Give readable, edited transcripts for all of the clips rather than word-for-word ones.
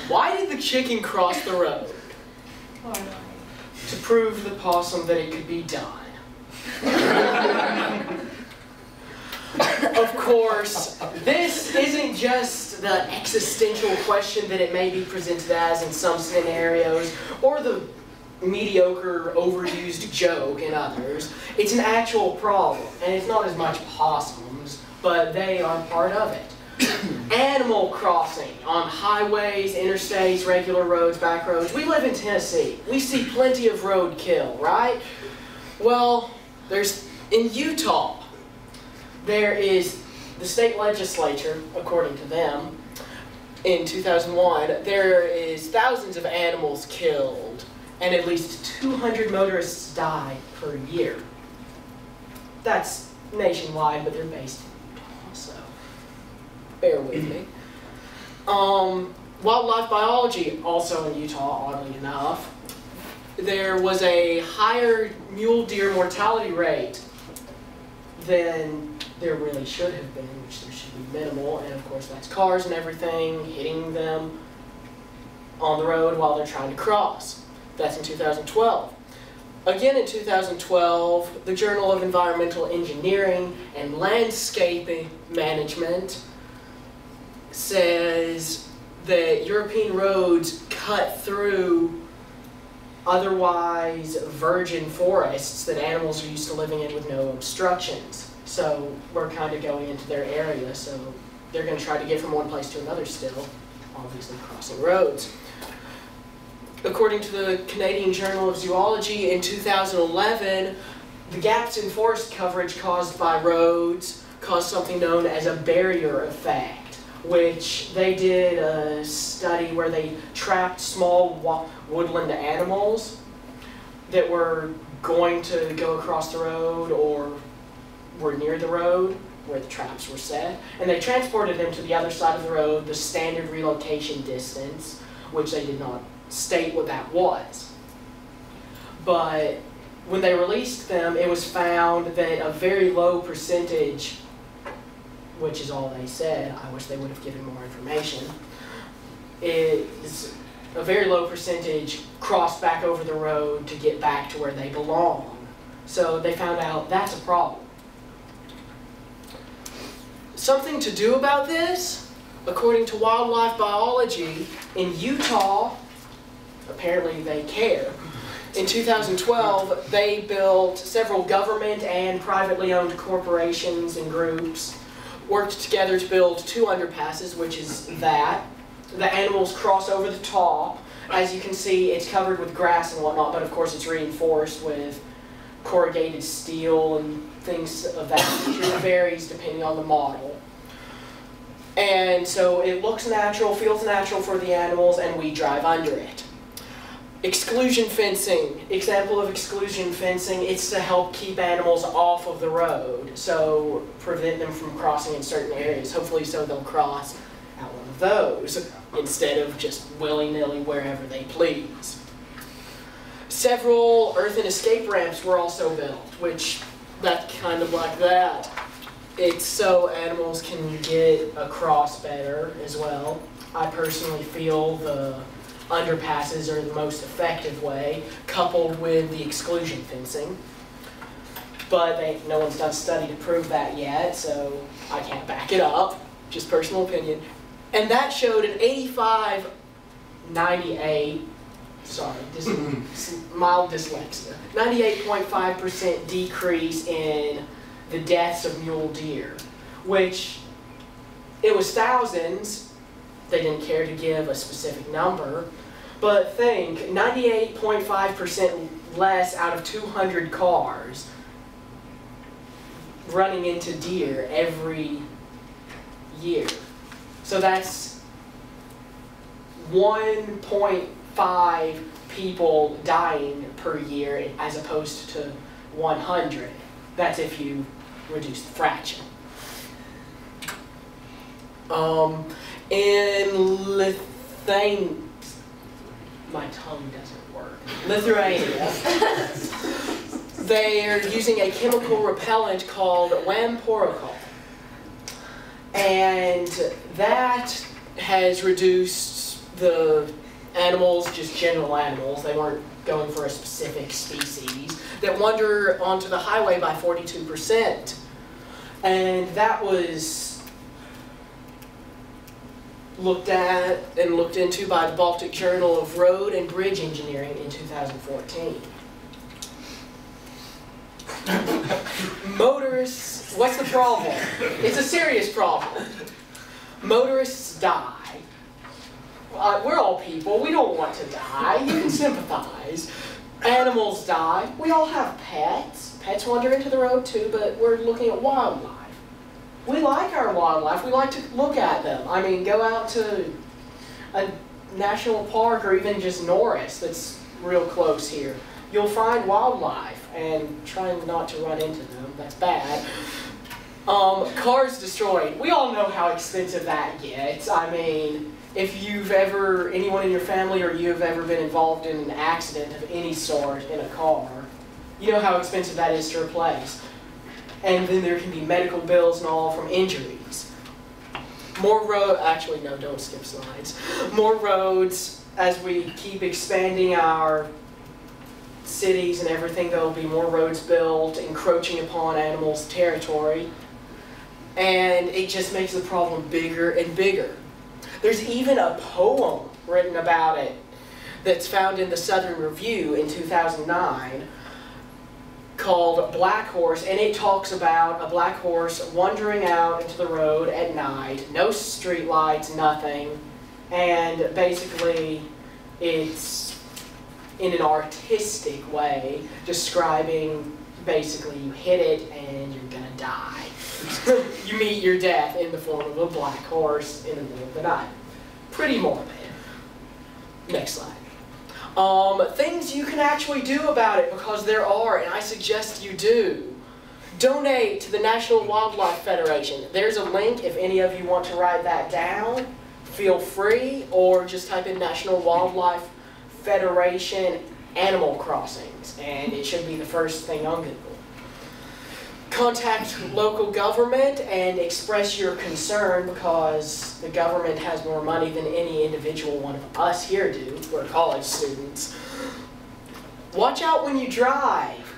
Why did the chicken cross the road? Why not? To prove to the possum that it could be done. Of course, this isn't just the existential question that it may be presented as in some scenarios, or the mediocre, overused joke in others. It's an actual problem, and it's not as much possums, but they are part of it. Animal crossing on highways, interstates, regular roads, back roads. We live in Tennessee. We see plenty of roadkill, right? Well, in Utah, there is the state legislature, according to them, in 2001, there is thousands of animals killed and at least 200 motorists die per year. That's nationwide, but they're based in Utah, so bear with me. Wildlife biology, also in Utah, oddly enough, there was a higher mule deer mortality rate than there really should have been, which there should be minimal, and of course that's cars and everything hitting them on the road while they're trying to cross. That's in 2012. Again in 2012, the Journal of Environmental Engineering and Landscaping Management says that European roads cut through otherwise virgin forests that animals are used to living in with no obstructions. So we're kind of going into their area, so they're going to try to get from one place to another still, obviously crossing roads. According to the Canadian Journal of Zoology, in 2011, the gaps in forest coverage caused by roads caused something known as a barrier effect, which they did a study where they trapped small woodland animals that were going to go across the road or were near the road where the traps were set, and they transported them to the other side of the road, the standard relocation distance, which they did not state what that was. But when they released them, it was found that a very low percentage, which is all they said, I wish they would have given more information, is a very low percentage crossed back over the road to get back to where they belong. So they found out that's a problem. Something to do about this, according to wildlife biology, in Utah, apparently they care. In 2012, they built several government and privately owned corporations and groups, worked together to build 2 underpasses, which is that. The animals cross over the top. As you can see, it's covered with grass and whatnot, but of course it's reinforced with corrugated steel and things of that nature. It varies depending on the model. And so it looks natural, feels natural for the animals, and we drive under it. Exclusion fencing. Example of exclusion fencing, it's to help keep animals off of the road, so prevent them from crossing in certain areas, hopefully so they'll cross out one of those instead of just willy-nilly wherever they please. Several earthen escape ramps were also built, which that's kind of like that. It's so animals can get across better as well. I personally feel the underpasses are the most effective way, coupled with the exclusion fencing. But no one's done a study to prove that yet, so I can't back it up, just personal opinion. And that showed an 98, sorry, this is mild dyslexia, 98.5% decrease in the deaths of mule deer, which it was thousands. They didn't care to give a specific number, but think 98.5% less out of 200 cars running into deer every year. So that's 1.5 people dying per year as opposed to 100. That's if you reduce the fraction. In Lithuania, my tongue doesn't work. Lithuania, they are using a chemical repellent called wamporokol. And that has reduced the animals, just general animals, they weren't going for a specific species, that wander onto the highway by 42%. And that was looked at and looked into by the Baltic Journal of Road and Bridge Engineering in 2014. Motorists, what's the problem? It's a serious problem. Motorists die. We're all people, we don't want to die, you can sympathize. Animals die, we all have pets. Pets wander into the road too, but we're looking at wildlife. We like our wildlife, we like to look at them. I mean, go out to a national park or even just Norris that's real close here. You'll find wildlife, and try not to run into them, that's bad. Cars destroyed. We all know how expensive that gets. I mean, if you've ever, anyone in your family or you have ever been involved in an accident of any sort in a car, you know how expensive that is to replace. And then there can be medical bills and all from injuries. More actually no, don't skip slides. More roads, as we keep expanding our cities and everything, there will be more roads built, encroaching upon animals' territory. And it just makes the problem bigger and bigger. There's even a poem written about it that's found in the Southern Review in 2009 called Black Horse, and it talks about a black horse wandering out into the road at night, no street lights, nothing, and basically it's in an artistic way describing basically you hit it and you're gonna die. You meet your death in the form of a black horse in the middle of the night. Pretty morbid. Next slide. Things you can actually do about it, because there are, and I suggest you do. Donate to the National Wildlife Federation. There's a link if any of you want to write that down. Feel free, or just type in National Wildlife Federation Animal Crossings, and it should be the first thing on Google. Contact local government and express your concern, because the government has more money than any individual one of us here do. We're college students. Watch out when you drive,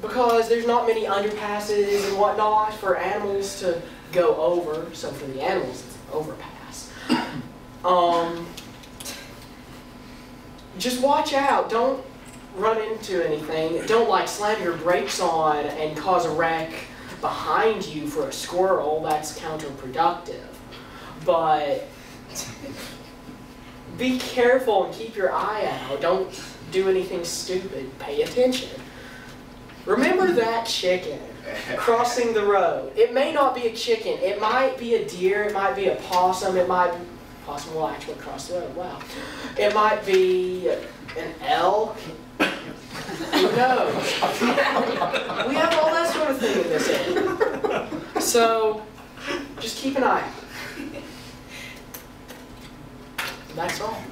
because there's not many underpasses and whatnot for animals to go over. So for the animals, it's an overpass. Just watch out. Don't run into anything. Don't like slam your brakes on and cause a wreck behind you for a squirrel. That's counterproductive. But be careful and keep your eye out. Don't do anything stupid. Pay attention. Remember that chicken crossing the road. It may not be a chicken. It might be a deer. It might be a possum. It might be, possum will actually cross the road. Wow. It might be an elk. Who knows? We have all that sort of thing in this area. So, just keep an eye out. That's all.